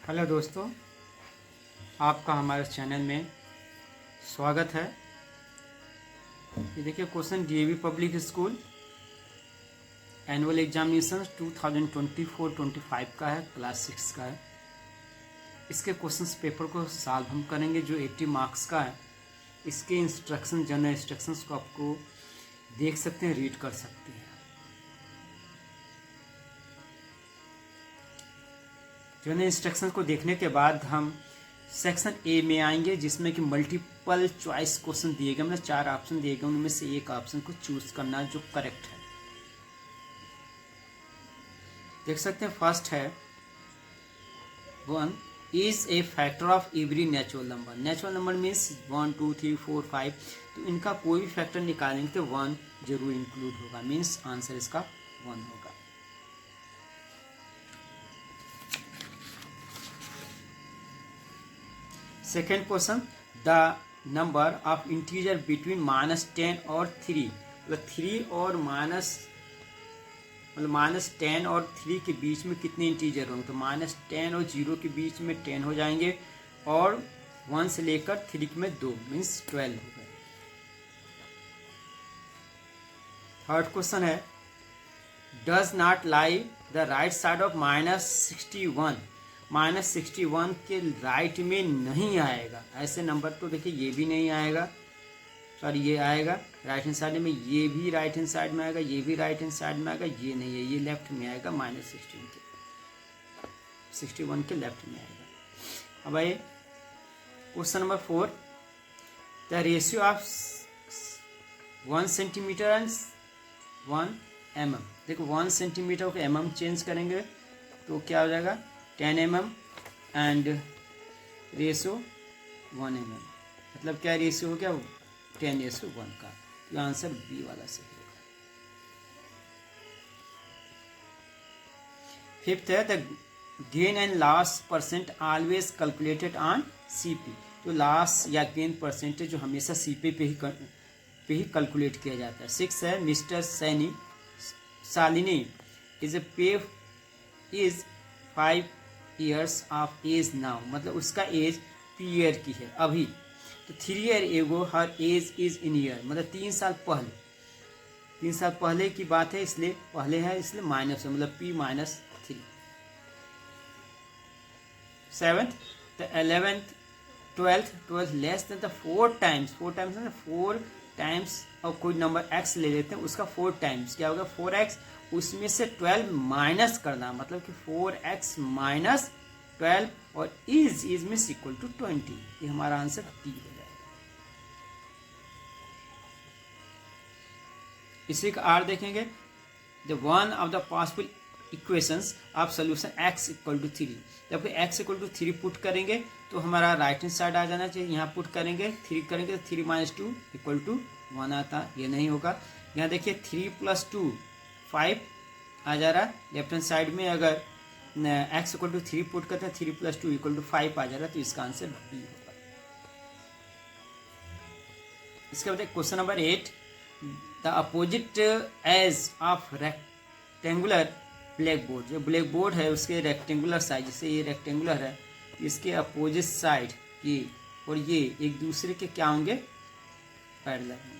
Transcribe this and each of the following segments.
Hello दोस्तों, आपका हमारे चैनल में स्वागत है। ये देखिए question DAV public school annual examination 2024-25 का है, क्लास 6 का है। इसके क्वेश्चंस पेपर को सॉल्व हम करेंगे जो 80 मार्क्स का है। इसके इंस्ट्रक्शन, जनरल इंस्ट्रक्शंस को आपको देख सकते हैं, रीड कर सकते हैं। जनरल इंस्ट्रक्शंस को देखने के बाद हम सेक्शन ए में आएंगे, जिसमें कि मल्टीपल चॉइस क्वेश्चन दिए गए, मतलब 4 ऑप्शन दिए गए, उनमें से एक ऑप्शन को चूज करना जो करेक्ट है। देख सकते हैं, फर्स्ट है 1 is a factor of every natural number. Natural number means 1 2 3 4 5, तो इनका कोई भी फैक्टर निकालेंगे तो 1 जरूर इंक्लूड होगा, मीन्स आंसर इसका 1 होगा। Second question, the number of integer between -10 और 3, मतलब 3 और -10 और 3 के बीच में कितने इंटीजर होंगे, तो -10 और 0 के बीच में 10 हो जाएंगे, और 1 से लेकर 3 में 2, मीन्स 12 हो गए। थर्ड क्वेश्चन है does not lie the right side of -61, -61 के राइट में नहीं आएगा। ऐसे नंबर तो देखिए ये भी नहीं आएगा, सॉरी ये आएगा राइट हैंड साइड में, ये भी राइट हैंड साइड में आएगा, ये भी राइट हैंड साइड में आएगा, ये नहीं है, ये लेफ्ट में आएगा, -61 के लेफ्ट में आएगा। अब आइए question number 4, the ratio of 1 centimetre and 1 mm। देखो 1 सेंटीमीटर को mm चेंज करेंगे तो क्या हो जाएगा 10 mm एंड रेशियो 1 mm, मतलब क्या रेशियो हो गया 10:1 का। तो आंसर बी वाला सही होगा। फिफ्थ है the gain and loss percent always calculated on CP. तो लॉस या गेन परसेंटेज जो हमेशा सीपी पे ही कैलकुलेट किया जाता है। 6 है मिस्टर शालिनी इज पे is 5 years of age now, मतलब उसका एज ईयर की है अभी। तो 3 year एगो हर एज इज इन ईयर, मतलब 3 साल पहले की बात है, इसलिए पहले है, इसलिए माइनस है, मतलब P-3। 7th the 11th 12th less than the 4 times, 4 times और कोई नंबर x ले लेते हैं, उसका 4 टाइम्स क्या होगा 4x, उसमें से 12 माइनस करना, मतलब कि 4x माइनस 12 और इज मीन्स इक्वल टू 20। ये हमारा आंसर डी हो जाएगा। इसी का आर देखेंगे, the one of the possible equations of solution x equal to 3। जब x इक्वल टू 3 पुट करेंगे तो हमारा राइट हैंड साइड आ जाना चाहिए, यहाँ पुट करेंगे 3 करेंगे तो 3 - 2 इक्वल टू 1 आता, ये नहीं होगा। यहाँ देखिए 3 + 2 5 आ जा रहा है लेफ्ट हैंड साइड में, अगर x इक्वल टू 3 पुट करते हैं 3 + 2 इक्वल टू 5 आ जा रहा है, तो इसका आंसर बी होगा। इसके बाद question number 8, the opposite edge of rectangular black board. जो ब्लैक बोर्ड है उसके रेक्टेंगुलर साइड, जैसे ये रेक्टेंगुलर है, तो इसके अपोजिट साइड ये और ये एक दूसरे के क्या होंगे, पैरेलल होंगे।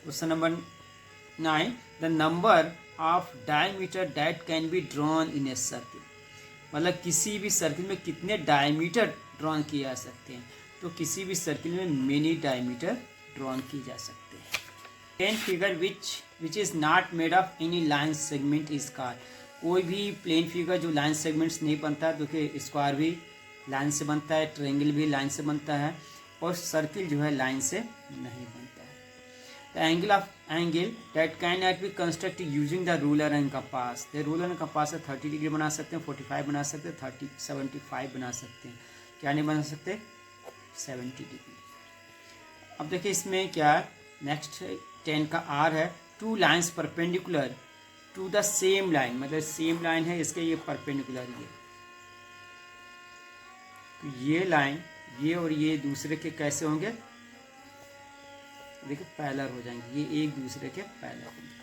Question number 9, the number of diameter that can be drawn in a circle, मतलब किसी भी सर्किल में कितने डायमीटर ड्रॉन किए जा सकते हैं, तो किसी भी सर्किल में मेनी डायमीटर ड्रॉन किए जा सकते हैं। 10 figure which is not made of any line segment is called. कोई भी प्लेन फिगर जो लाइन सेगमेंट्स नहीं बनता है, क्योंकि स्क्वायर भी लाइन से बनता है, ट्रायंगल भी लाइन से बनता है, और सर्किल जो है लाइन से नहीं बनता है। The angle that can not be constructed using the ruler and compass. The ruler and compass से 30 डिग्री बना सकते हैं, 45 बना सकते हैं, 75 बना सकते हैं, क्या नहीं बना सकते 70 डिग्री। अब देखिए इसमें क्या नेक्स्ट 10 का आर है, 2 lines perpendicular to the same line, मतलब सेम लाइन है इसके, ये परपेंडिकुलर ये, तो ये लाइन ये और ये दूसरे के कैसे होंगे, देखिए पैरेलल हो जाएंगे, ये एक दूसरे के पैरेलल होंगे।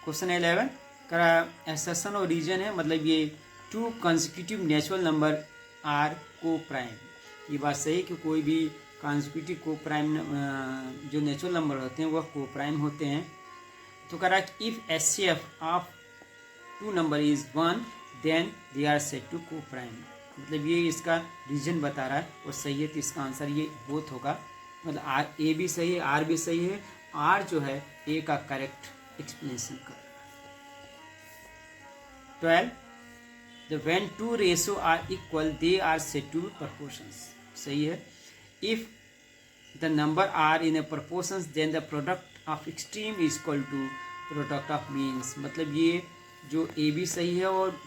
क्वेश्चन 11 करा एसेशन और रीजन है, मतलब ये 2 कंसेक्यूटिव नेचुरल नंबर आर को प्राइम। ये बात सही है कि कोई भी कंसेक्यूटिव को प्राइम जो नेचुरल नंबर होते हैं वह को प्राइम होते हैं। तो करा if HCF of 2 number is 1 then they are said to coprime. मतलब ये इसका रीजन बता रहा है और सही है, तो इसका आंसर ये बोथ होगा। मतलब आर ए भी सही है, आर भी सही है, आर जो है ए का करेक्ट एक्सप्लेनेशन कर। 12 the when 2 ratio are equal they are said to proportions. सही है। If the number are in a proportions then the product of extreme is equal to product of means. मतलब ये जो ए भी सही है और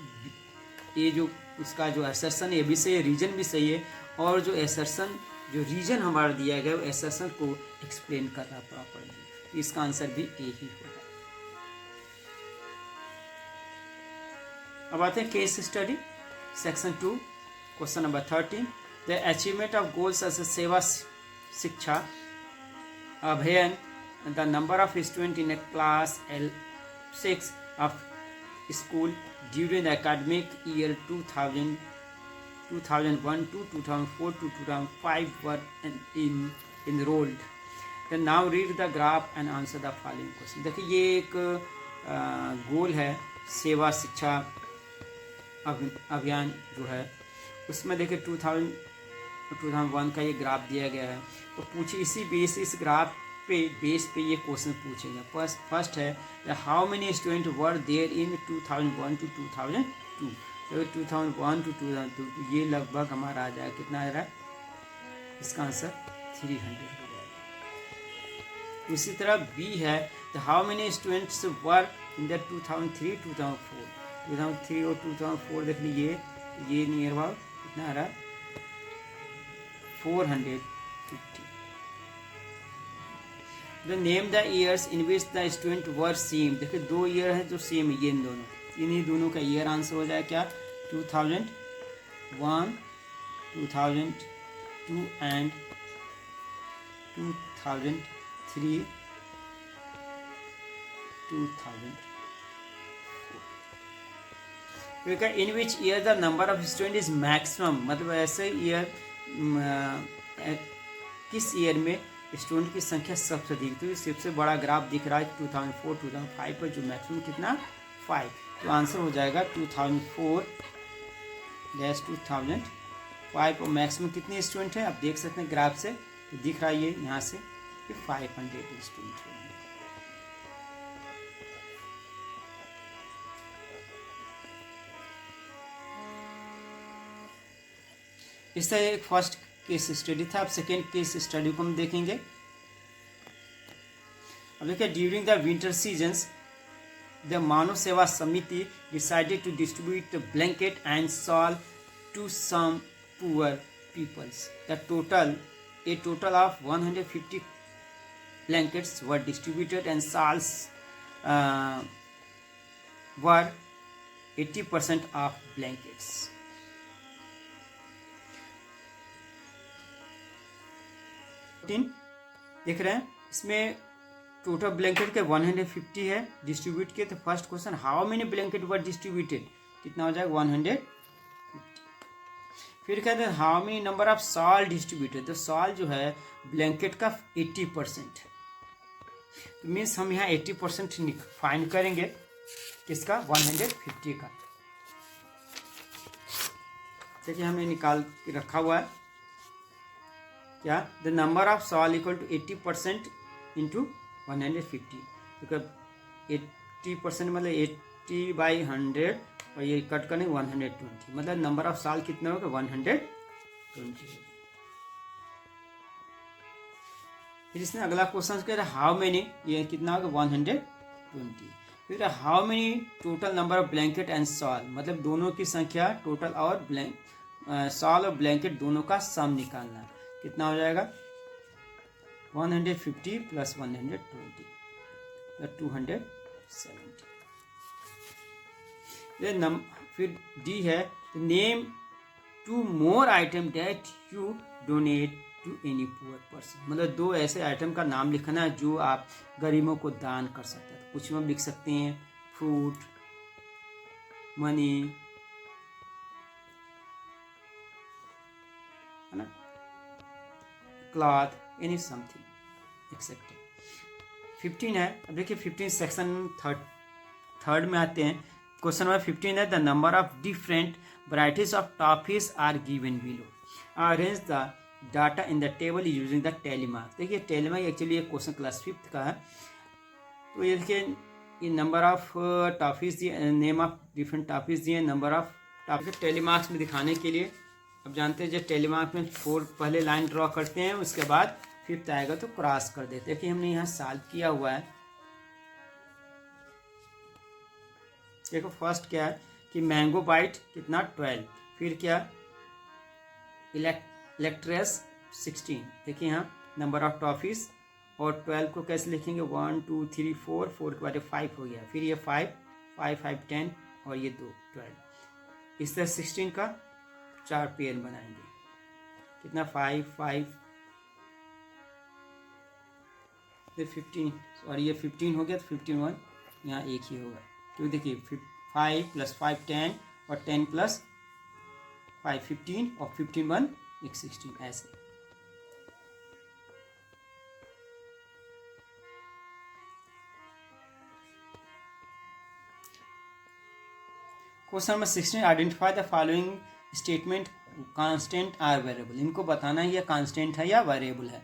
ये जो इसका जो असर्शन ए भी सही है, रीजन भी सही है, और जो असर्शन जो रीजन हमारा दिया गया वो असर्शन को एक्सप्लेन कर रहा प्रॉपरली, तो इसका आंसर भी ए ही होगा। अब आते हैं case study section 2 question number 13 the achievement of goals as Seva Shiksha Abhiyan the number of student in a class L6 of school during the academic year 2001 to 2004 to 2005 were enrolled. Then now read the graph and answer the following question. देखिए ये एक गोल है सेवा शिक्षा अभियान जो है, उसमें देखिए 2001 का ये ग्राफ दिया गया है। तो पूछे इसी बेस इस ग्राफ बेस पे ये क्वेश्चन पूछेगा। फर्स्ट है how many student were there in 2001 to 2002। तो 2001 टू 2002 तो ये लगभग हमारा आ जाएगा, कितना आ रहा है, इसका आंसर 300 हो जाएगा। उसी तरह बी है how many students were in the 2003 2004। 2003 और 2004 देख लीजिए, ये नियर अबाउट कितना आ रहा है, 450। The name the years in which the student were same. देखिए 2 ईयर है जो सेम है, ये इन दोनों, इन्हीं दोनों का ईयर आंसर हो जाए क्या, 2001, 2002 and 2003 2004। In which year the number of student is maximum. मतलब ऐसे ईयर किस ईयर में स्टूडेंट की संख्या सबसे अधिक। तो सबसे बड़ा ग्राफ दिख रहा है 2004 2005 पर, जो मैक्सिमम कितना 5। तो आंसर हो जाएगा 2004-2005 और मैक्सिमम कितने स्टूडेंट हैं आप देख सकते हैं ग्राफ से, तो दिख रहा है ये यहाँ से कि 500 स्टूडेंट हैं। इस तरह एक फर्स्ट केस स्टडी था। अब सेकेंड केस स्टडी को हम देखेंगे। अब देखिए during the winter seasons the Manav Seva Samiti decided to distribute blanket and shawl to some poor peoples. The total of 150 blankets were distributed and shawls were 80% of blankets. देख रहे हैं इसमें टोटल ब्लैंकेट के 150 है डिस्ट्रीब्यूट किए। तो first question how many blanket were distributed, कितना हो जाएगा 150। फिर कहते हैं how many number of shawl distributed. तो शॉल जो है ब्लैंकेट का 80%, तो मीन्स हम यहाँ 80% फाइंड करेंगे किसका 150 का। देखिए हमने निकाल के रखा हुआ है क्या, the number of shawl equal to 80% into 150। तो 80% मतलब 80/100 और ये कट करने 120, मतलब नंबर ऑफ शॉल कितना होगा 120। फिर इसने अगला क्वेश्चन कह रहा है हाउ मेनी, ये कितना होगा 120। फिर how many total number of blanket and shawl, मतलब दोनों की संख्या टोटल और शॉल और ब्लैंकेट दोनों का सम निकालना, कितना हो जाएगा 150 प्लस 120 270। फिर डी है name 2 more item that you donate to any poor person. मतलब 2 ऐसे आइटम का नाम लिखना है जो आप गरीबों को दान कर सकते हैं। कुछ में लिख सकते हैं fruit, money, है ना, cloth, any something, एक्सेट्रा। 15 है। अब देखिए 15 सेक्शन थर्ड में आते हैं। क्वेश्चन नंबर 15 है, the number of different varieties of toffees are given below, arrange the data in the table using the tally mark. देखिए टेलीमार्क एक्चुअली ये क्वेश्चन क्लास 5th का है। तो ये देखिए ये नंबर ऑफ टॉफीज दिए, नेम ऑफ डिफरेंट टॉफीज दिए, नंबर ऑफ टॉफी टेलीमार्क्स में दिखाने के लिए। अब जानते हैं जब टेलीमार्क में 4 पहले लाइन ड्रॉ करते हैं, उसके बाद 5th आएगा तो क्रॉस कर देते हैं कि हमने यहाँ सॉल्व किया हुआ है। देखो फर्स्ट क्या है कि मैंगो बाइट कितना 12, फिर क्या इलेक्ट्रेस 16। देखिए यहाँ नंबर ऑफ टॉफीज, और 12 को कैसे लिखेंगे 1 2 3 4, 4 के बाद 5 हो गया, फिर ये 5 5 5 10 और ये 2 12। इस तरह 16 का 4 पेयर बनाएंगे, कितना 5 5 फिर 15, और ये 15 हो गया तो 15 1 यहाँ एक ही होगा, क्योंकि देखिए 5 + 5 10 और 10 + 5 15 और 15 1 एक 16 ऐसे। Question number 16, identify the following statement constant are variable. इनको बताना है ये कांस्टेंट है या वेरिएबल है।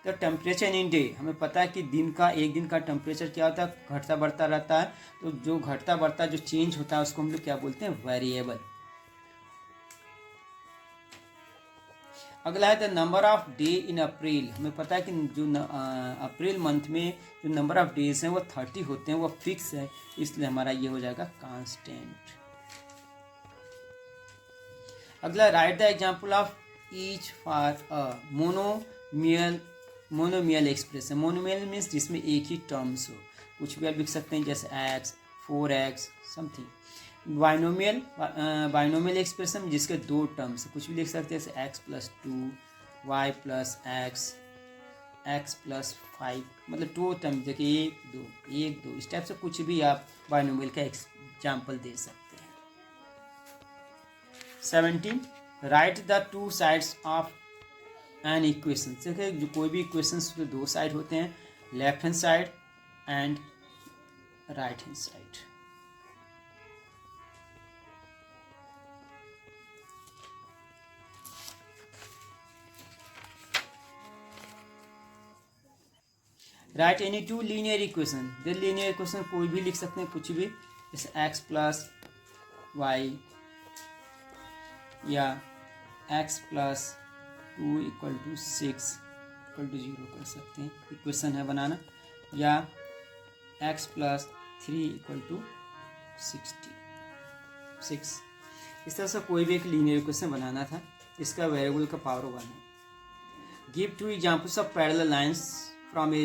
तो टेम्परेचर इन डे, हमें पता है कि दिन का, एक दिन का टेम्परेचर क्या होता है, घटता बढ़ता रहता है। तो जो घटता बढ़ता जो चेंज होता है उसको हम लोग क्या बोलते हैं, वेरिएबल। अगला है the number of day in April. हमें पता है कि जो अप्रैल मंथ में जो नंबर ऑफ डेज हैं वो 30 होते हैं, वो फिक्स है, इसलिए हमारा ये हो जाएगा कांस्टेंट। अगला right the example of each for a monomial expression. Monomial means जिसमें एक ही टर्म्स हो, कुछ भी आप लिख सकते हैं जैसे x 4x something. Binomial expression जिसके 2 टर्म्स, कुछ भी लिख सकते हैं जैसे x + 2 y + x x + 5, मतलब 2 टर्म, देखिए 1 2 इस टाइप से कुछ भी आप बाइनोमियल का एग्जाम्पल दे सकते हैं। 17, right the 2 sides of an equation. देखिए जो कोई भी इक्वेशन के 2 साइड होते हैं, left hand side and right hand side. Right any 2 linear equation. Linear equation कोई भी लिख सकते हैं, कुछ भी, जैसे x + y या x + 2 = 6 = 0 कर सकते हैं, इक्वेशन है बनाना, या x + 3 = 6। इस तरह से कोई भी एक लीनियर इक्वेशन बनाना था, इसका वेरिएबल का पावर 1 है। Give 2 examples of parallel lines from A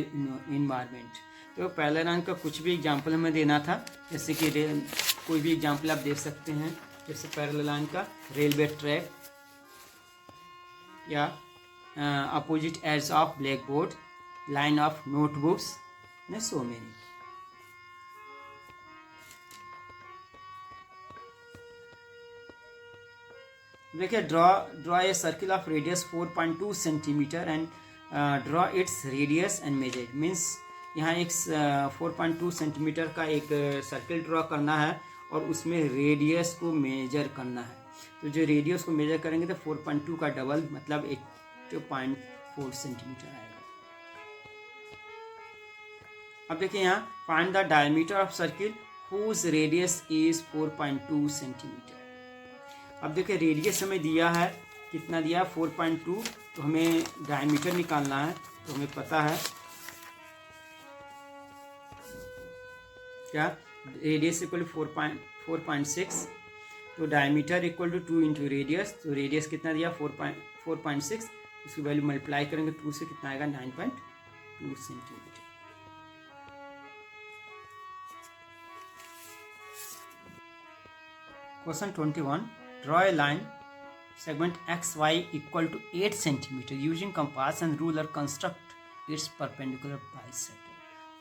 environment. तो पैरेलल लाइन का कुछ भी एग्जाम्पल हमें देना था, जैसे कि कोई भी एग्जाम्पल आप देख सकते हैं, जैसे पैरेलल लाइन का रेलवे ट्रैक, या opposite edge of blackboard, line of notebooks, ने सो मेनी। देखिए draw a circle of radius 4.2 centimetre and draw its radius and measure. Means यहाँ एक 4.2 सेंटीमीटर का एक सर्किल ड्रॉ करना है और उसमें रेडियस को मेजर करना है। तो जो रेडियस को मेजर करेंगे तो 4.2 का डबल मतलब 8.4 सेंटीमीटर आएगा। अब देखिए यहाँ find the diameter of circle whose radius is 4.2 centimetre. अब देखिए रेडियस हमें दिया है, कितना दिया 4.2, तो हमें डायमीटर निकालना है। तो हमें पता है क्या, रेडियस इक्वल 4.6, तो डायमीटर इक्वल टू 2 × रेडियस। तो रेडियस कितना दिया 4.6, उसकी वैल्यू मल्टीप्लाई करेंगे 2 से, कितना आएगा 9.2 centimetre. Question 21, draw a line segment XY = 8 centimetre using compass and ruler, construct it's perpendicular bisector.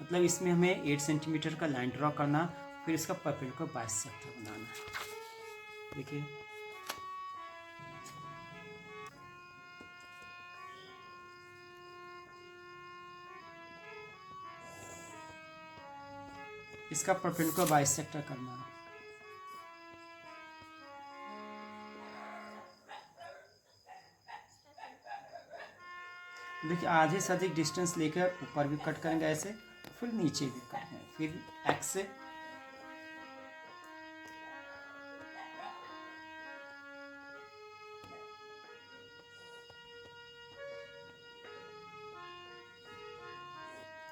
मतलब इसमें हमें 8 सेंटीमीटर का लाइन ड्रॉ करना फिर इसका परपेंडिकुलर बाइसेक्टर बनाना है। देखिए इसका परपेंडिकुलर बाइसेक्टर करना है। देखिए आधे से अधिक डिस्टेंस लेकर ऊपर भी कट करेंगे ऐसे, फिर नीचे भी करेंगे, फिर एक्स से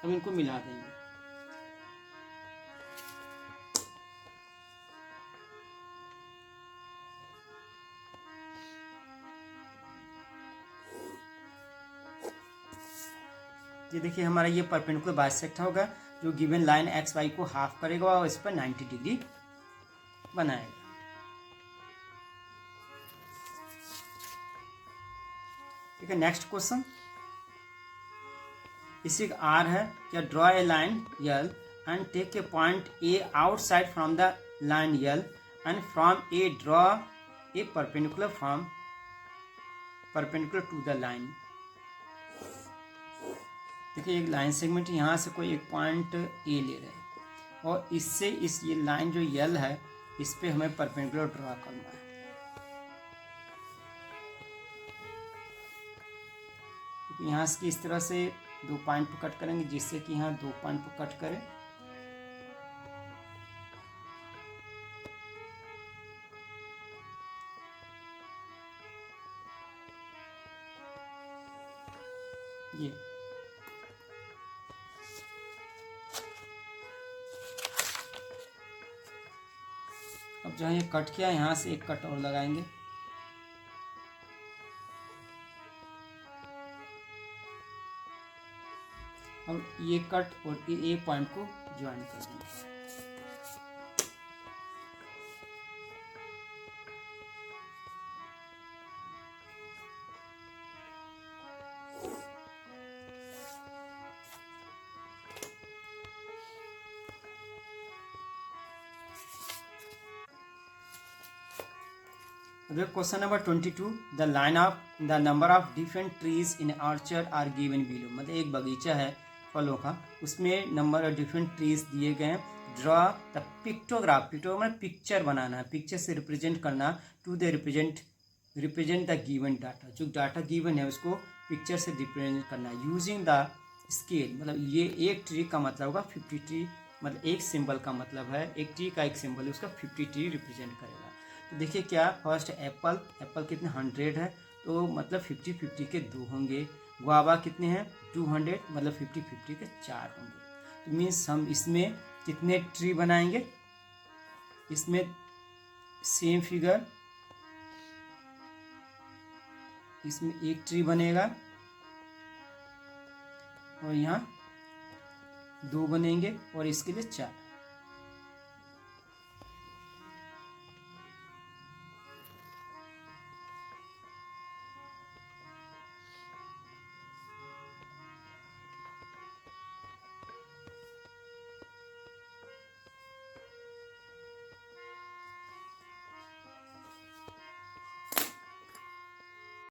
अब इनको मिला देंगे। ये देखिए हमारा ये परपेंडिकुलर बाइसेक्टर होगा जो गिवन लाइन एक्स वाई को हाफ करेगा और इस पर 90 डिग्री बनाएगा। ठीक है, नेक्स्ट क्वेश्चन इसी आर है क्या draw a line L and take a point A outside from the line L and from A draw a perpendicular to the line. देखिए एक लाइन सेगमेंट यहाँ से कोई एक पॉइंट ए ले रहे हैं और इससे ये लाइन जो यल है इस पे हमें परपेंडिकुलर ड्रॉ करना है। यहाँ से इस तरह से 2 पॉइंट पर कट करेंगे जिससे कि यहाँ 2 पॉइंट पर कट करें। ये अब जहाँ ये कट किया यहाँ से एक कट और लगाएंगे। और ये कट और ए पॉइंट को ज्वाइन कर देंगे। Question number 22 the number of different trees in orchard are given below. मतलब एक बगीचा है फलों का, उसमें नंबर ऑफ डिफरेंट ट्रीज दिए गए हैं। ड्रॉ द पिक्टोग्राफ, मतलब पिक्चर बनाना है, पिक्चर से रिप्रेजेंट करना to the represent the given data. जो डाटा गिवन है उसको पिक्चर से रिप्रेजेंट करना है यूजिंग द स्केल। मतलब ये एक ट्री का मतलब होगा 50 ट्री, मतलब एक सिंबल का मतलब है एक ट्री का एक सिंबल है उसका 50 ट्री रिप्रेजेंट करेगा। तो देखिए क्या फर्स्ट एप्पल कितने 100 है तो मतलब 50-50 के 2 होंगे। गुआवा कितने हैं 200, मतलब 50-50 के 4 होंगे। तो मीन्स हम इसमें कितने ट्री बनाएंगे, इसमें सेम फिगर, इसमें एक ट्री बनेगा और यहाँ 2 बनेंगे और इसके लिए 4।